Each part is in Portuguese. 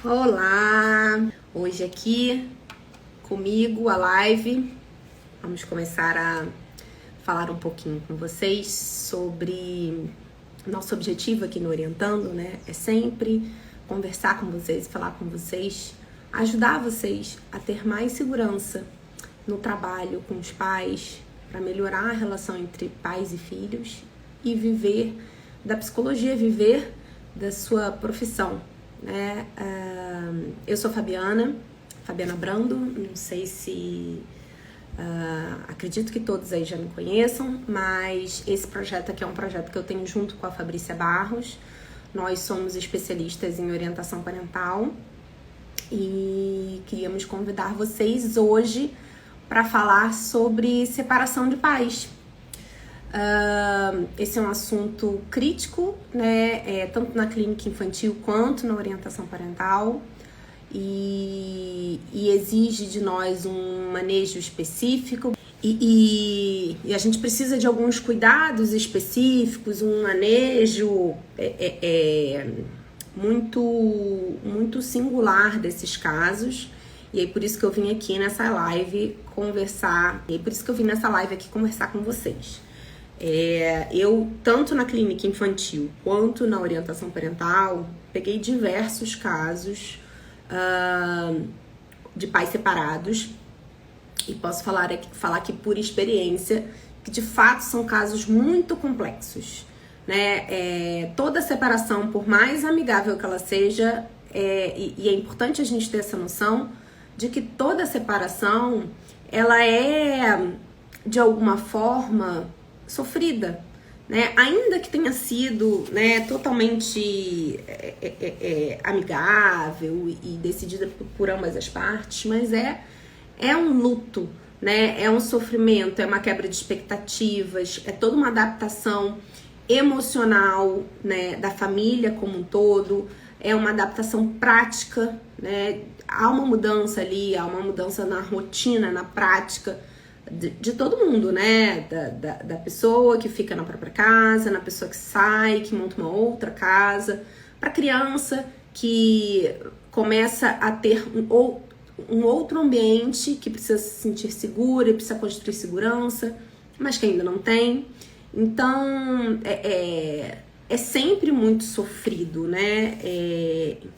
Olá! Hoje aqui comigo a live. Vamos começar a falar um pouquinho com vocês sobre nosso objetivo aqui no Orientando, né? É sempre conversar com vocês, falar com vocês, ajudar vocês a ter mais segurança no trabalho com os pais, para melhorar a relação entre pais e filhos e viver da psicologia, viver da sua profissão, né? Eu sou Fabiana Brando, não sei se acredito que todos aí já me conheçam, mas esse projeto aqui é um projeto que eu tenho junto com a Fabrícia Barros. Nós somos especialistas em orientação parental e queríamos convidar vocês hoje para falar sobre separação de pais. Esse é um assunto crítico, né? Tanto na clínica infantil quanto na orientação parental e exige de nós um manejo específico e a gente precisa de alguns cuidados específicos, um manejo muito singular desses casos. E aí por isso que eu vim aqui nessa live conversar com vocês. Eu, tanto na clínica infantil quanto na orientação parental, peguei diversos casos de pais separados e posso falar aqui por experiência que de fato são casos muito complexos, né? Toda separação, por mais amigável que ela seja, e é importante a gente ter essa noção de que toda separação ela é de alguma forma sofrida, né? Ainda que tenha sido, né, totalmente amigável e decidida por ambas as partes, mas é um luto, né? É um sofrimento, é uma quebra de expectativas, é toda uma adaptação emocional, né, da família como um todo, é uma adaptação prática, né? Há uma mudança ali, há uma mudança na rotina, na prática de todo mundo, né? Da pessoa que fica na própria casa, na pessoa que sai, que monta uma outra casa, para a criança que começa a ter um outro ambiente, que precisa se sentir segura e precisa construir segurança, mas que ainda não tem. Então, é sempre muito sofrido, né?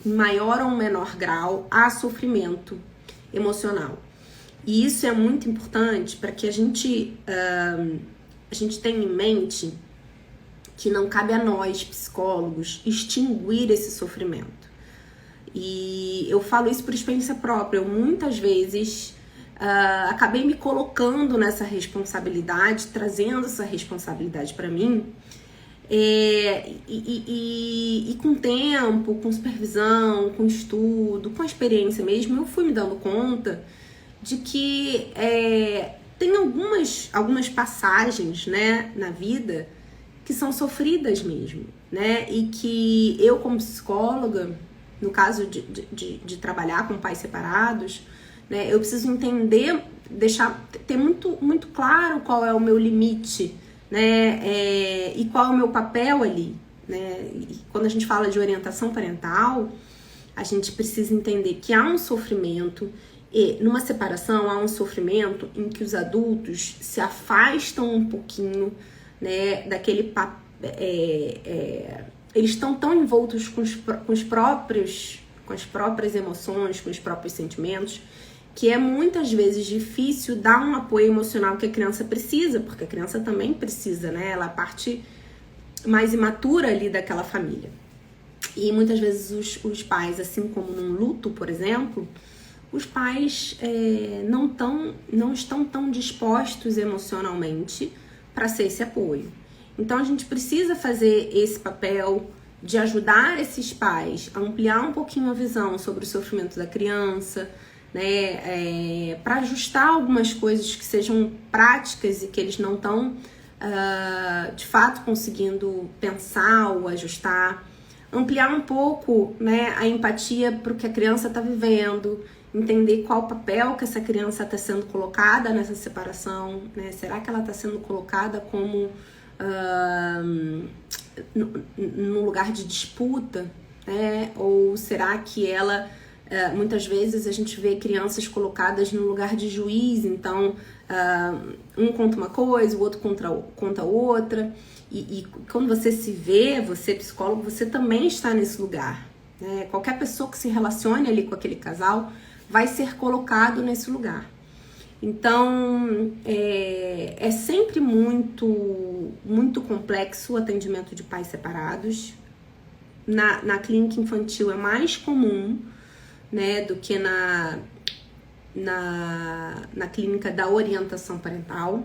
Em maior ou menor grau, há sofrimento emocional. E isso é muito importante para que a gente tenha em mente que não cabe a nós, psicólogos, extinguir esse sofrimento. E eu falo isso por experiência própria. Eu muitas vezes acabei me colocando nessa responsabilidade, trazendo essa responsabilidade para mim. E com tempo, com supervisão, com estudo, com experiência mesmo, eu fui me dando conta de que tem algumas passagens, né, na vida que são sofridas mesmo, né, e que eu, como psicóloga, no caso de trabalhar com pais separados, né, eu preciso entender, ter muito claro qual é o meu limite, né, e qual é o meu papel ali, né. E quando a gente fala de orientação parental, a gente precisa entender que há um sofrimento. E numa separação há um sofrimento em que os adultos se afastam um pouquinho, né, daquele papel. Eles estão tão envoltos com as próprias emoções, com os próprios sentimentos, que é muitas vezes difícil dar um apoio emocional que a criança precisa, porque a criança também precisa, né? Ela é a parte mais imatura ali daquela família. E muitas vezes os pais, assim como num luto, por exemplo, os pais não estão tão dispostos emocionalmente para ser esse apoio. Então a gente precisa fazer esse papel de ajudar esses pais a ampliar um pouquinho a visão sobre o sofrimento da criança, né, para ajustar algumas coisas que sejam práticas e que eles não estão de fato conseguindo pensar ou ajustar, ampliar um pouco, né, a empatia para o que a criança está vivendo, entender qual o papel que essa criança está sendo colocada nessa separação, né? Será que ela está sendo colocada como num lugar de disputa, né? Ou será que ela... muitas vezes a gente vê crianças colocadas no lugar de juiz, então um conta uma coisa, o outro conta outra, e quando você se vê, você psicólogo, você também está nesse lugar, né? Qualquer pessoa que se relacione ali com aquele casal vai ser colocado nesse lugar. Então, é sempre muito complexo o atendimento de pais separados. Na clínica infantil é mais comum, né, do que na clínica da orientação parental.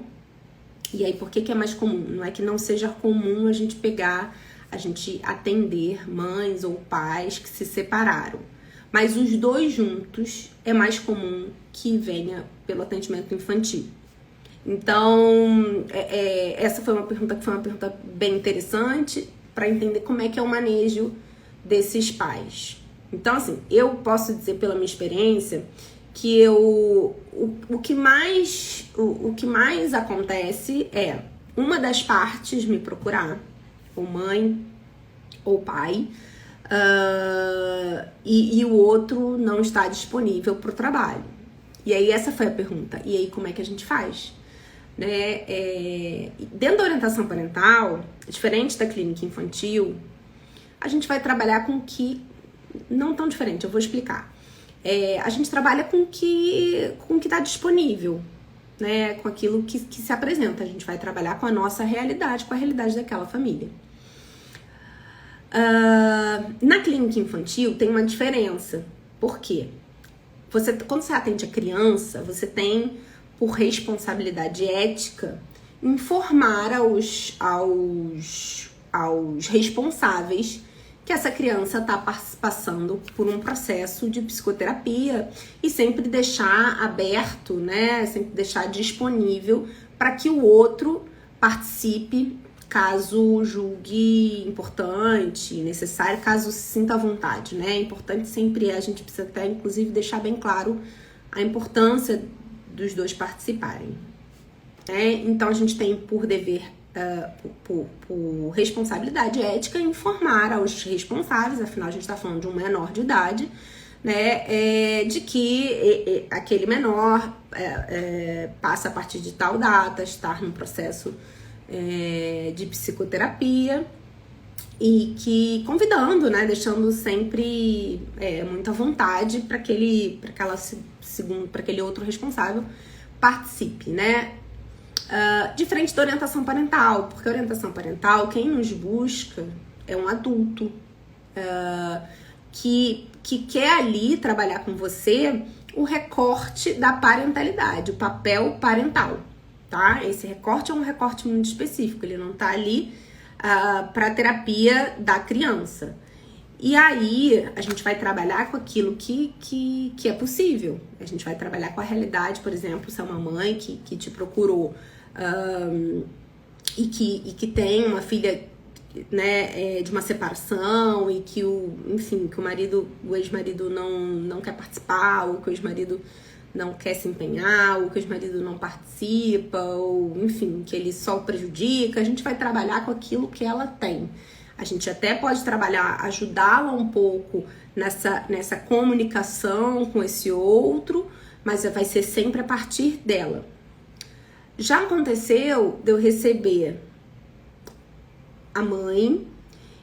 E aí, por que é mais comum? Não é que não seja comum a gente atender mães ou pais que se separaram. Mas os dois juntos é mais comum que venha pelo atendimento infantil. Então, essa foi uma pergunta bem interessante para entender como é que é o manejo desses pais. Então, assim, eu posso dizer pela minha experiência que o que mais acontece é uma das partes me procurar, ou mãe ou pai, e o outro não está disponível para o trabalho. E aí essa foi a pergunta. E aí como é que a gente faz? Né? Dentro da orientação parental, diferente da clínica infantil, a gente vai trabalhar com que... Não tão diferente, eu vou explicar. A gente trabalha com o que está disponível, né? Com aquilo que se apresenta. A gente vai trabalhar com a nossa realidade, com a realidade daquela família. Na clínica infantil tem uma diferença. Por quê? Quando você atende a criança, você tem por responsabilidade ética informar aos responsáveis que essa criança está passando por um processo de psicoterapia e sempre deixar aberto, né? Sempre deixar disponível para que o outro participe caso julgue importante, necessário, caso se sinta à vontade, né? É importante sempre, a gente precisa até, inclusive, deixar bem claro a importância dos dois participarem. Então, a gente tem por dever, por responsabilidade ética, informar aos responsáveis, afinal, a gente está falando de um menor de idade, né? De que aquele menor passa a partir de tal data, estar num processo de psicoterapia e que convidando, né, deixando sempre muita vontade para aquele outro responsável participe, né? Diferente da orientação parental, porque a orientação parental, quem nos busca é um adulto que quer ali trabalhar com você o recorte da parentalidade, o papel parental. Tá? Esse recorte é um recorte muito específico, ele não tá ali para terapia da criança. E aí a gente vai trabalhar com aquilo que é possível. A gente vai trabalhar com a realidade, por exemplo, se é uma mãe que te procurou e que tem uma filha, né, de uma separação e que o ex-marido não quer participar, ou que o ex-marido não quer se empenhar, ou que o ex-marido não participa, ou enfim, que ele só o prejudica. A gente vai trabalhar com aquilo que ela tem. A gente até pode trabalhar, ajudá-la um pouco nessa comunicação com esse outro, mas vai ser sempre a partir dela. Já aconteceu de eu receber a mãe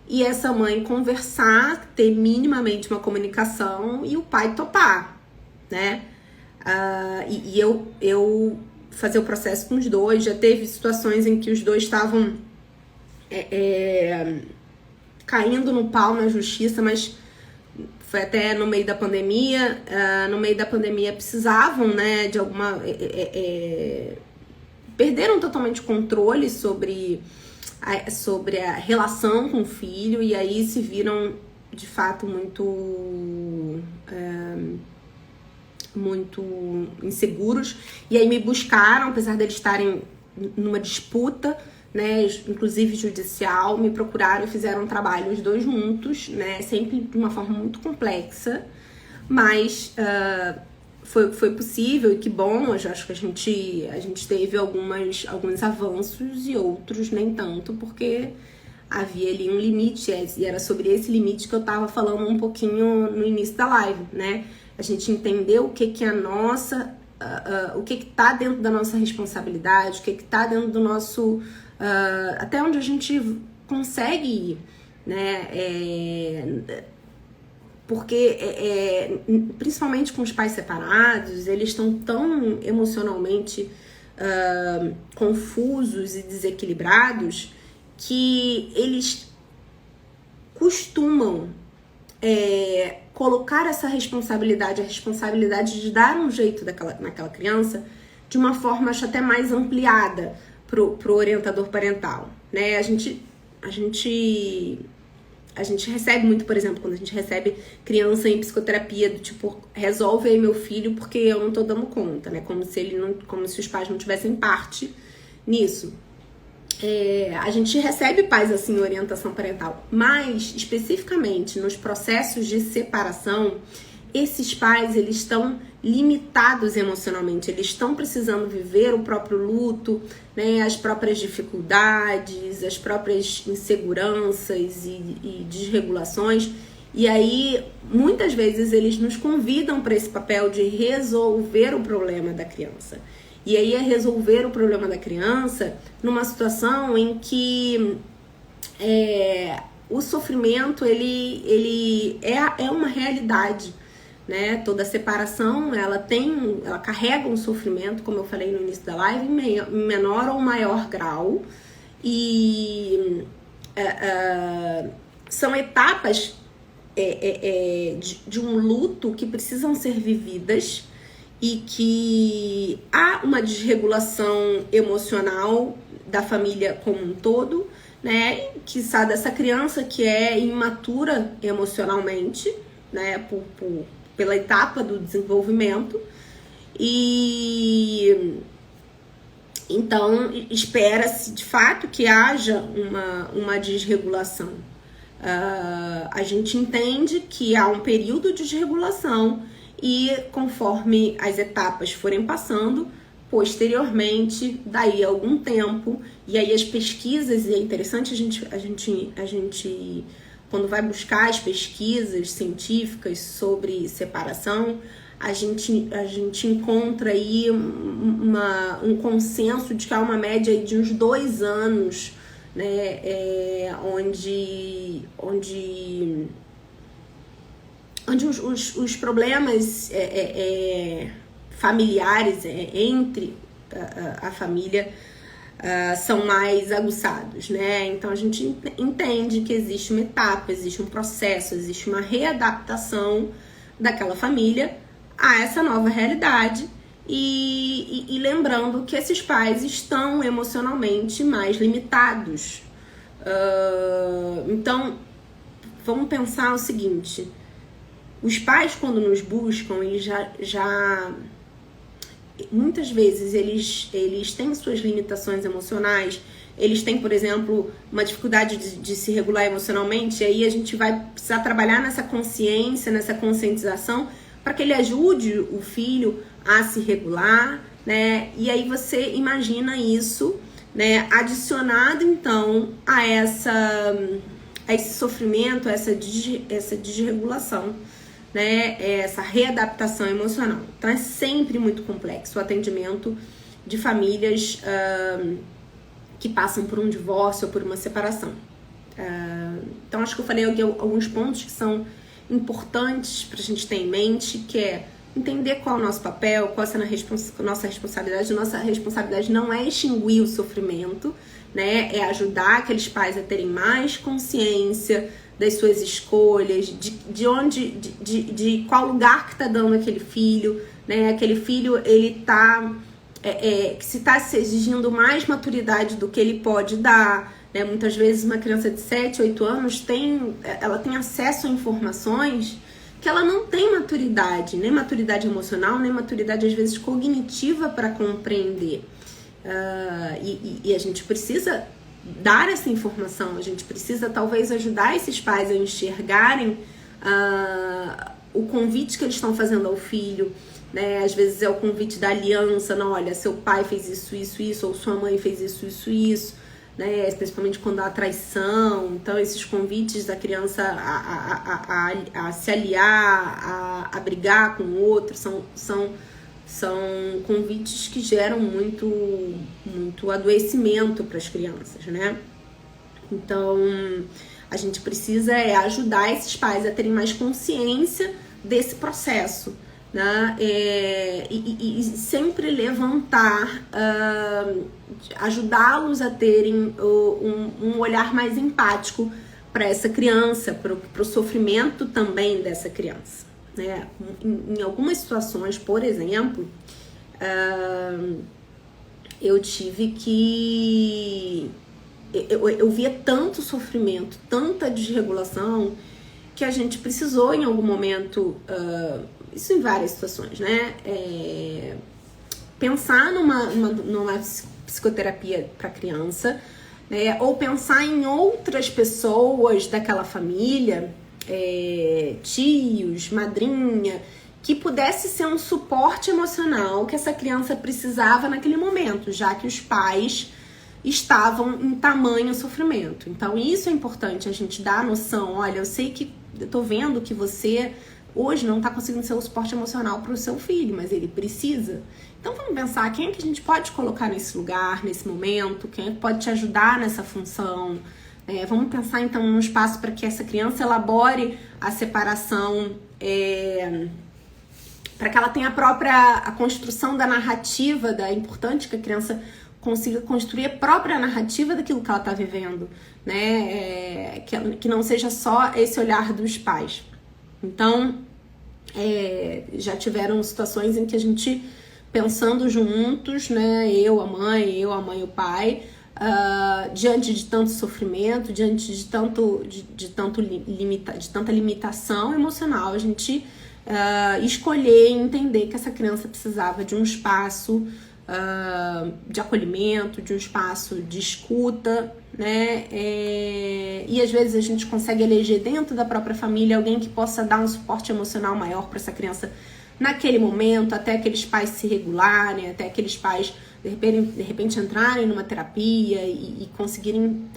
e essa mãe conversar, ter minimamente uma comunicação e o pai topar, né? E eu fazer o processo com os dois. Já teve situações em que os dois estavam caindo no pau na justiça, mas foi até no meio da pandemia. No meio da pandemia precisavam, né, de alguma... perderam totalmente o controle sobre a relação com o filho, e aí se viram, de fato, muito inseguros, e aí me buscaram, apesar deles estarem numa disputa, né, inclusive judicial, me procuraram e fizeram um trabalho os dois juntos, né, sempre de uma forma muito complexa, mas foi possível, e que bom. Eu acho que a gente teve alguns avanços e outros nem tanto, porque havia ali um limite, e era sobre esse limite que eu estava falando um pouquinho no início da live, né? A gente entender o que é a nossa, o que tá dentro da nossa responsabilidade, o que tá dentro do nosso, até onde a gente consegue ir, né? Porque, principalmente com os pais separados, eles estão tão emocionalmente confusos e desequilibrados que eles costumam colocar essa responsabilidade, a responsabilidade de dar um jeito naquela criança, de uma forma, acho, até mais ampliada pro orientador parental, né? A gente recebe muito, por exemplo, quando a gente recebe criança em psicoterapia, do tipo, resolve aí meu filho porque eu não tô dando conta, né? Como se os pais não tivessem parte nisso. A gente recebe pais assim em orientação parental, mas especificamente nos processos de separação, esses pais, eles estão limitados emocionalmente, eles estão precisando viver o próprio luto, né, as próprias dificuldades, as próprias inseguranças e desregulações, e aí muitas vezes eles nos convidam para esse papel de resolver o problema da criança. E aí é resolver o problema da criança numa situação em que o sofrimento ele é uma realidade, né? Toda separação ela carrega um sofrimento, como eu falei no início da live, em menor ou maior grau, e são etapas de um luto que precisam ser vividas, e que há uma desregulação emocional da família como um todo, né? Quiçá dessa criança que é imatura emocionalmente, né? Pela etapa do desenvolvimento, e então espera-se de fato que haja uma desregulação. A gente entende que há um período de desregulação, e conforme as etapas forem passando, posteriormente, daí a algum tempo, e aí as pesquisas, e é interessante a gente quando vai buscar as pesquisas científicas sobre separação, a gente encontra aí um consenso de que há uma média aí de uns 2 anos, né, onde os problemas familiares entre a família são mais aguçados, né? Então a gente entende que existe uma etapa, existe um processo, existe uma readaptação daquela família a essa nova realidade, e lembrando que esses pais estão emocionalmente mais limitados. Então vamos pensar o seguinte: os pais, quando nos buscam, eles já muitas vezes eles têm suas limitações emocionais, eles têm, por exemplo, uma dificuldade de se regular emocionalmente, e aí a gente vai precisar trabalhar nessa consciência, nessa conscientização, para que ele ajude o filho a se regular, né? E aí você imagina isso, né, adicionado então a esse sofrimento, a essa desregulação, né, essa readaptação emocional. Então é sempre muito complexo o atendimento de famílias que passam por um divórcio ou por uma separação. Então acho que eu falei aqui alguns pontos que são importantes para a gente ter em mente, que é entender qual é o nosso papel, qual é a nossa responsabilidade. Nossa responsabilidade não é extinguir o sofrimento, né, é ajudar aqueles pais a terem mais consciência das suas escolhas, de qual lugar que tá dando aquele filho, né? Aquele filho, ele tá se tá se exigindo mais maturidade do que ele pode dar, né? Muitas vezes uma criança de 7, 8 anos ela tem acesso a informações que ela não tem maturidade, nem maturidade emocional, nem maturidade às vezes cognitiva para compreender. E a gente precisa dar essa informação, a gente precisa talvez ajudar esses pais a enxergarem o convite que eles estão fazendo ao filho, né? Às vezes é o convite da aliança, não, olha, seu pai fez isso, ou sua mãe fez isso, né? Principalmente quando há traição. Então, esses convites da criança a se aliar, a brigar com o outro, são convites que geram muito adoecimento para as crianças, né? Então, a gente precisa ajudar esses pais a terem mais consciência desse processo, né? E sempre levantar, ajudá-los a terem um olhar mais empático para essa criança, para o sofrimento também dessa criança, né? Em algumas situações, por exemplo, eu tive que... Eu via tanto sofrimento, tanta desregulação, que a gente precisou em algum momento, isso em várias situações, né? Pensar numa psicoterapia para criança, né? Ou pensar em outras pessoas daquela família, tios, madrinha, que pudesse ser um suporte emocional que essa criança precisava naquele momento, já que os pais estavam em tamanho sofrimento. Então isso é importante, a gente dar a noção, olha, eu sei que eu tô vendo que você hoje não tá conseguindo ser o suporte emocional para o seu filho, mas ele precisa. Então vamos pensar quem é que a gente pode colocar nesse lugar, nesse momento, quem é que pode te ajudar nessa função. Vamos pensar então num espaço para que essa criança elabore a separação, para que ela tenha a construção da narrativa, é importante que a criança consiga construir a própria narrativa daquilo que ela está vivendo, né? Que não seja só esse olhar dos pais. Então, já tiveram situações em que a gente, pensando juntos, né? Eu, a mãe e o pai, diante de tanto sofrimento, diante de tanta limitação emocional, a gente escolher e entender que essa criança precisava de um espaço de acolhimento, de um espaço de escuta, né? E às vezes a gente consegue eleger dentro da própria família alguém que possa dar um suporte emocional maior para essa criança naquele momento, até aqueles pais se regularem, até aqueles pais de repente entrarem numa terapia e conseguirem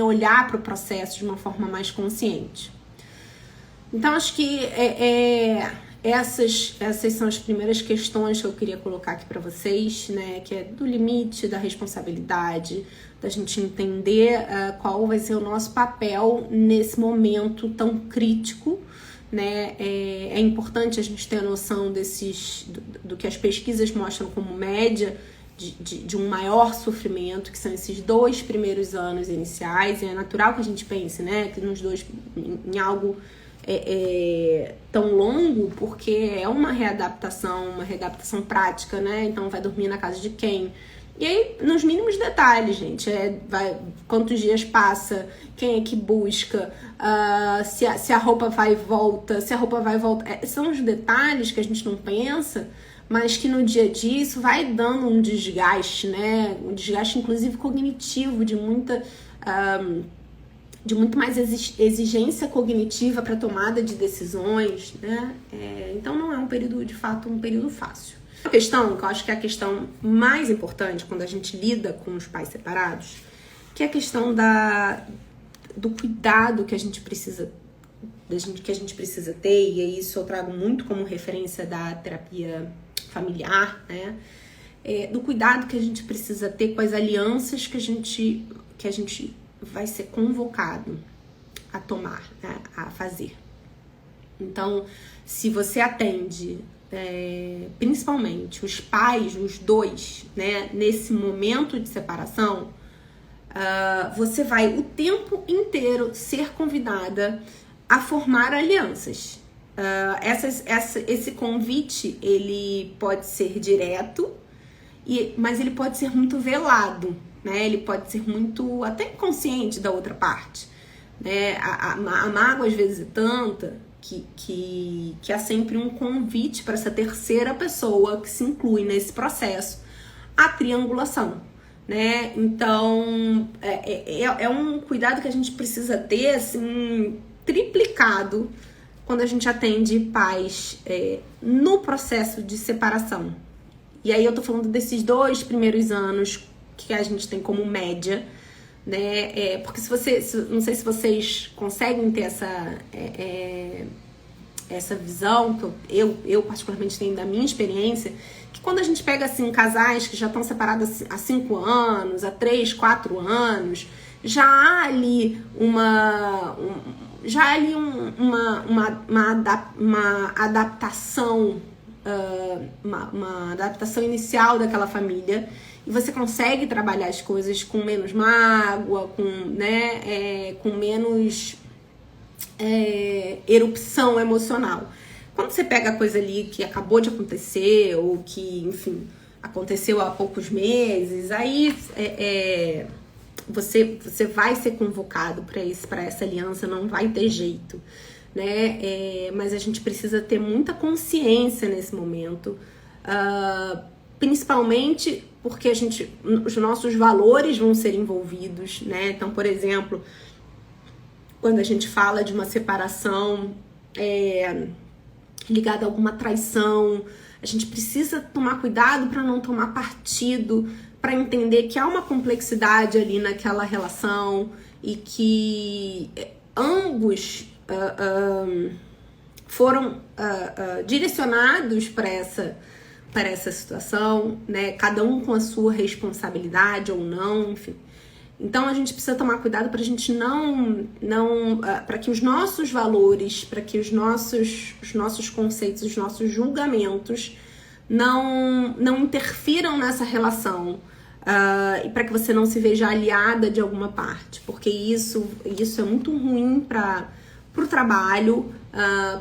olhar para o processo de uma forma mais consciente. Então acho que essas são as primeiras questões que eu queria colocar aqui para vocês, né? Que é do limite, da responsabilidade, da gente entender qual vai ser o nosso papel nesse momento tão crítico, né? É importante a gente ter a noção do que as pesquisas mostram como média de um maior sofrimento, que são esses 2 primeiros anos iniciais. É natural que a gente pense, né? Que nos dois, em algo tão longo, porque é uma readaptação prática, né? Então vai dormir na casa de quem? E aí, nos mínimos detalhes, gente, quantos dias passa, quem é que busca, se a roupa vai e volta, são os detalhes que a gente não pensa, mas que no dia a dia isso vai dando um desgaste, né? Um desgaste, inclusive, cognitivo, de muito mais exigência cognitiva para tomada de decisões, né? Então não é um período, de fato, um período fácil. A questão, que eu acho que é a questão mais importante quando a gente lida com os pais separados, que é a questão do cuidado que a gente precisa ter, e isso eu trago muito como referência da terapia familiar, né? Do cuidado que a gente precisa ter com as alianças que a gente vai ser convocado a tomar, né, a fazer. Então, se você atende principalmente os pais, os dois, né, nesse momento de separação, você vai o tempo inteiro ser convidada a formar alianças. Esse convite, ele pode ser direto, mas ele pode ser muito velado, né? Ele pode ser muito até inconsciente da outra parte, né? A mágoa às vezes é tanta que há sempre um convite para essa terceira pessoa que se inclui nesse processo, a triangulação, né? Então é um cuidado que a gente precisa ter, assim, triplicado quando a gente atende pais no processo de separação. E aí eu tô falando desses 2 primeiros anos que a gente tem como média, né? Porque não sei se vocês conseguem ter essa visão, que eu particularmente tenho da minha experiência, que quando a gente pega assim casais que já estão separados há 5 anos, há 3, 4 anos, já há ali uma adaptação, uma adaptação inicial daquela família, e você consegue trabalhar as coisas com menos mágoa, com menos erupção emocional. Quando você pega a coisa ali que acabou de acontecer, ou que, enfim, aconteceu há poucos meses, aí você vai ser convocado para essa aliança, não vai ter jeito, né? Mas a gente precisa ter muita consciência nesse momento, principalmente porque os nossos valores vão ser envolvidos, né? Então, por exemplo, quando a gente fala de uma separação ligada a alguma traição, a gente precisa tomar cuidado para não tomar partido, para entender que há uma complexidade ali naquela relação e que ambos foram direcionados para essa situação, né? Cada um com a sua responsabilidade ou não, enfim. Então a gente precisa tomar cuidado para a gente para que os nossos valores, para que os nossos conceitos, os nossos julgamentos não interfiram nessa relação, e para que você não se veja aliada de alguma parte, porque isso é muito ruim para o trabalho,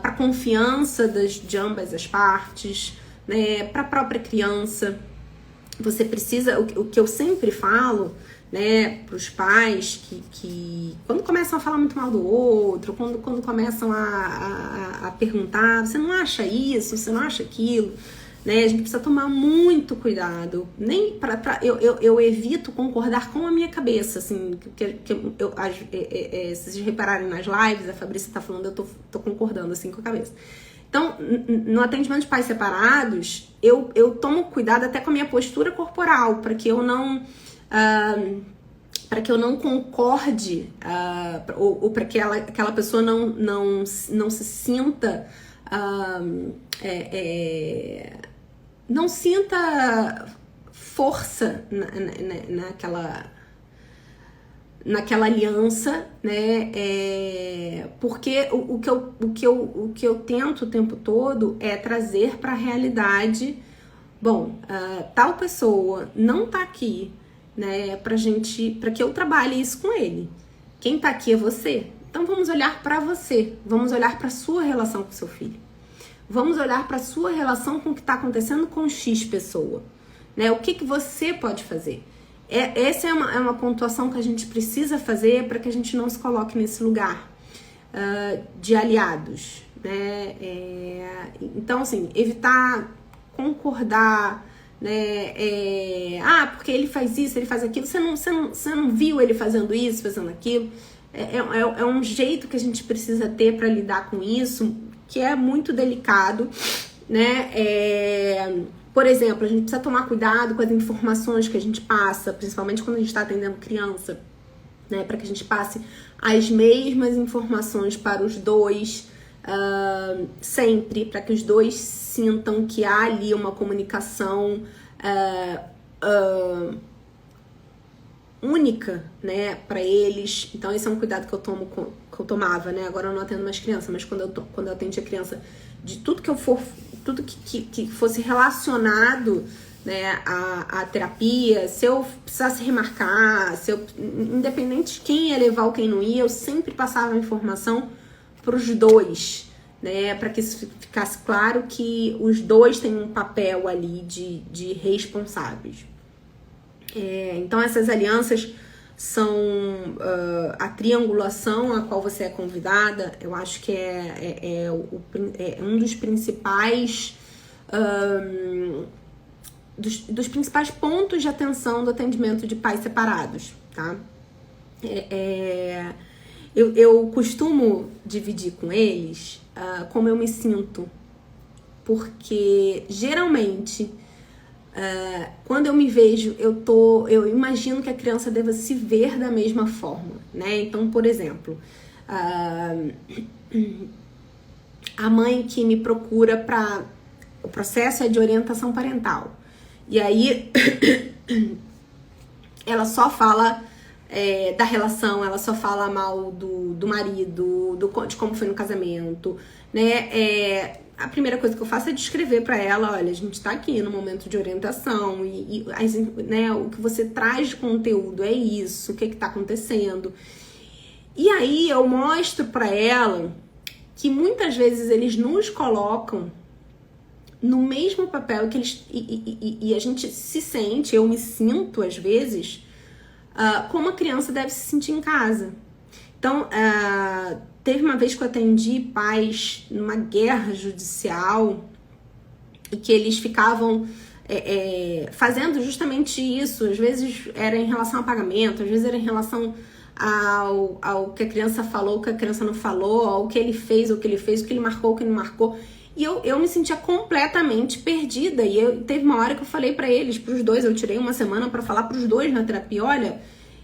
para a confiança de ambas as partes, né, para a própria criança. Você precisa, o que eu sempre falo, né, para os pais que quando começam a falar muito mal do outro, quando começam a perguntar, você não acha isso, você não acha aquilo, né, a gente precisa tomar muito cuidado. Nem eu evito concordar com a minha cabeça, assim, se vocês repararem nas lives, a Fabrícia tá falando, eu tô concordando assim com a cabeça. Então, no atendimento de pais separados, eu tomo cuidado até com a minha postura corporal, para que eu não concorde, ou para que aquela pessoa não se sinta, não sinta força naquela aliança, né? Porque o que eu tento o tempo todo é trazer para a realidade. Bom, tal pessoa não tá aqui, né, para que eu trabalhe isso com ele. Quem tá aqui é você. Então vamos olhar para você, vamos olhar para sua relação com seu filho, vamos olhar para sua relação com o que está acontecendo com X pessoa, né? O que você pode fazer? Essa é uma pontuação que a gente precisa fazer para que a gente não se coloque nesse lugar de aliados, né? Então, assim, evitar concordar, né? Porque ele faz isso, ele faz aquilo, você não viu ele fazendo isso, fazendo aquilo. É um jeito que a gente precisa ter para lidar com isso, que é muito delicado, né? Por exemplo, a gente precisa tomar cuidado com as informações que a gente passa, principalmente quando a gente está atendendo criança, né? Para que a gente passe as mesmas informações para os dois, sempre, para que os dois sintam que há ali uma comunicação única, né, para eles. Então esse é um cuidado que eu tomava, né? Agora eu não atendo mais criança, mas quando eu atendia criança, de tudo que fosse relacionado, né, à terapia, se eu precisasse remarcar, independente de quem ia levar ou quem não ia, eu sempre passava a informação para os dois, né, para que isso ficasse claro que os dois têm um papel ali de responsáveis. Então essas alianças são a triangulação a qual você é convidada. Eu acho que é um dos principais dos principais pontos de atenção do atendimento de pais separados, tá? Eu costumo dividir com eles como eu me sinto, porque geralmente Quando eu me vejo, eu imagino que a criança deva se ver da mesma forma, né? Então, por exemplo, a mãe que me procura para o processo é de orientação parental. E aí ela só fala da relação, ela só fala mal do marido, de como foi no casamento, né? A primeira coisa que eu faço é descrever para ela, olha, a gente tá aqui no momento de orientação né, o que você traz de conteúdo é isso, o que tá acontecendo. E aí eu mostro para ela que muitas vezes eles nos colocam no mesmo papel que eles e a gente se sente, eu me sinto às vezes como a criança deve se sentir em casa. Então, teve uma vez que eu atendi pais numa guerra judicial e que eles ficavam fazendo justamente isso. Às vezes era em relação ao pagamento, às vezes era em relação ao que a criança falou, o que a criança não falou, ao que ele fez, o que ele fez, o que ele marcou, o que ele não marcou. E eu me sentia completamente perdida. E teve uma hora que eu falei pra eles, pros dois, eu tirei uma semana pra falar pros dois na terapia, olha,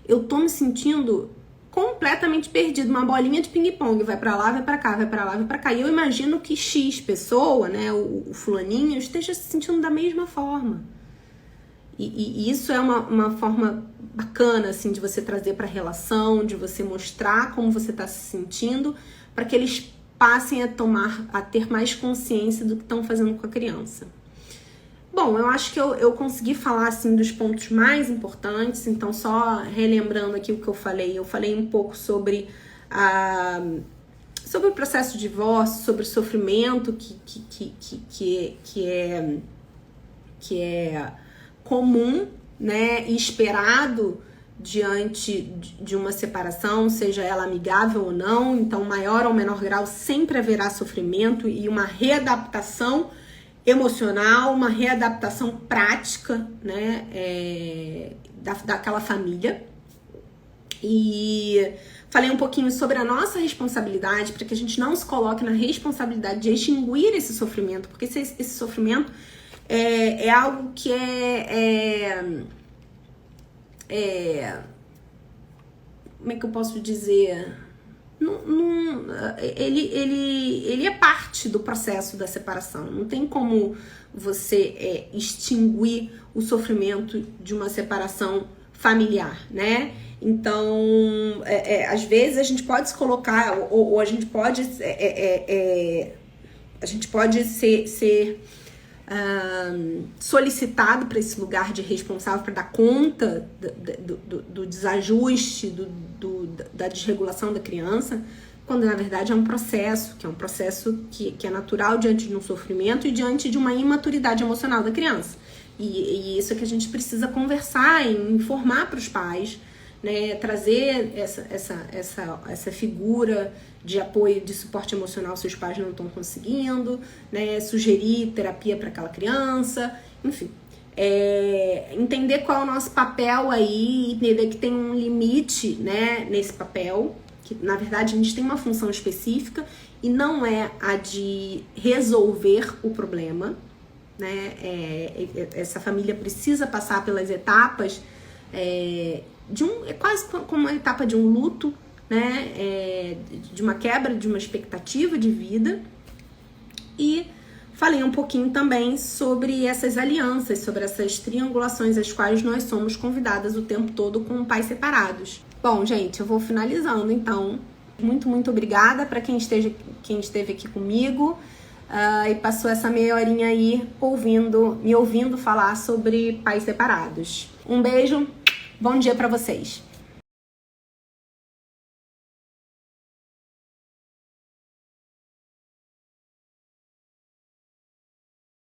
eu tô me sentindo completamente perdido, uma bolinha de ping-pong, vai pra lá, vai pra cá, vai pra lá, vai pra cá. E eu imagino que X pessoa, né, o fulaninho, esteja se sentindo da mesma forma. E isso é uma forma bacana, assim, de você trazer pra relação, de você mostrar como você tá se sentindo, para que eles passem a ter mais consciência do que estão fazendo com a criança. Bom, eu acho que eu consegui falar, assim, dos pontos mais importantes. Então, só relembrando aqui o que eu falei um pouco sobre o processo de divórcio, sobre o sofrimento que é comum, né, e esperado diante de uma separação, seja ela amigável ou não. Então, maior ou menor grau, sempre haverá sofrimento e uma readaptação emocional, uma readaptação prática, né, daquela família. E falei um pouquinho sobre a nossa responsabilidade, para que a gente não se coloque na responsabilidade de extinguir esse sofrimento, porque esse sofrimento é algo que como é que eu posso dizer? Ele é parte do processo da separação. Não tem como você extinguir o sofrimento de uma separação familiar, né? Então, às vezes a gente pode se colocar, ou a gente pode ser solicitado para esse lugar de responsável para dar conta do desajuste, da desregulação da criança, quando na verdade é um processo, que é natural diante de um sofrimento e diante de uma imaturidade emocional da criança. E isso é que a gente precisa conversar e informar para os pais, né, trazer essa figura de apoio, de suporte emocional se os pais não estão conseguindo, né, sugerir terapia para aquela criança, enfim. Entender qual é o nosso papel aí, entender que tem um limite, né, nesse papel, que na verdade a gente tem uma função específica e não é a de resolver o problema, né, essa família precisa passar pelas etapas é quase como uma etapa de um luto, né, de uma quebra de uma expectativa de vida. E falei um pouquinho também sobre essas alianças, sobre essas triangulações às quais nós somos convidadas o tempo todo com pais separados. Bom, gente, eu vou finalizando, então. Muito, muito obrigada para quem esteve aqui comigo e passou essa meia horinha aí me ouvindo falar sobre pais separados. Um beijo, bom dia para vocês.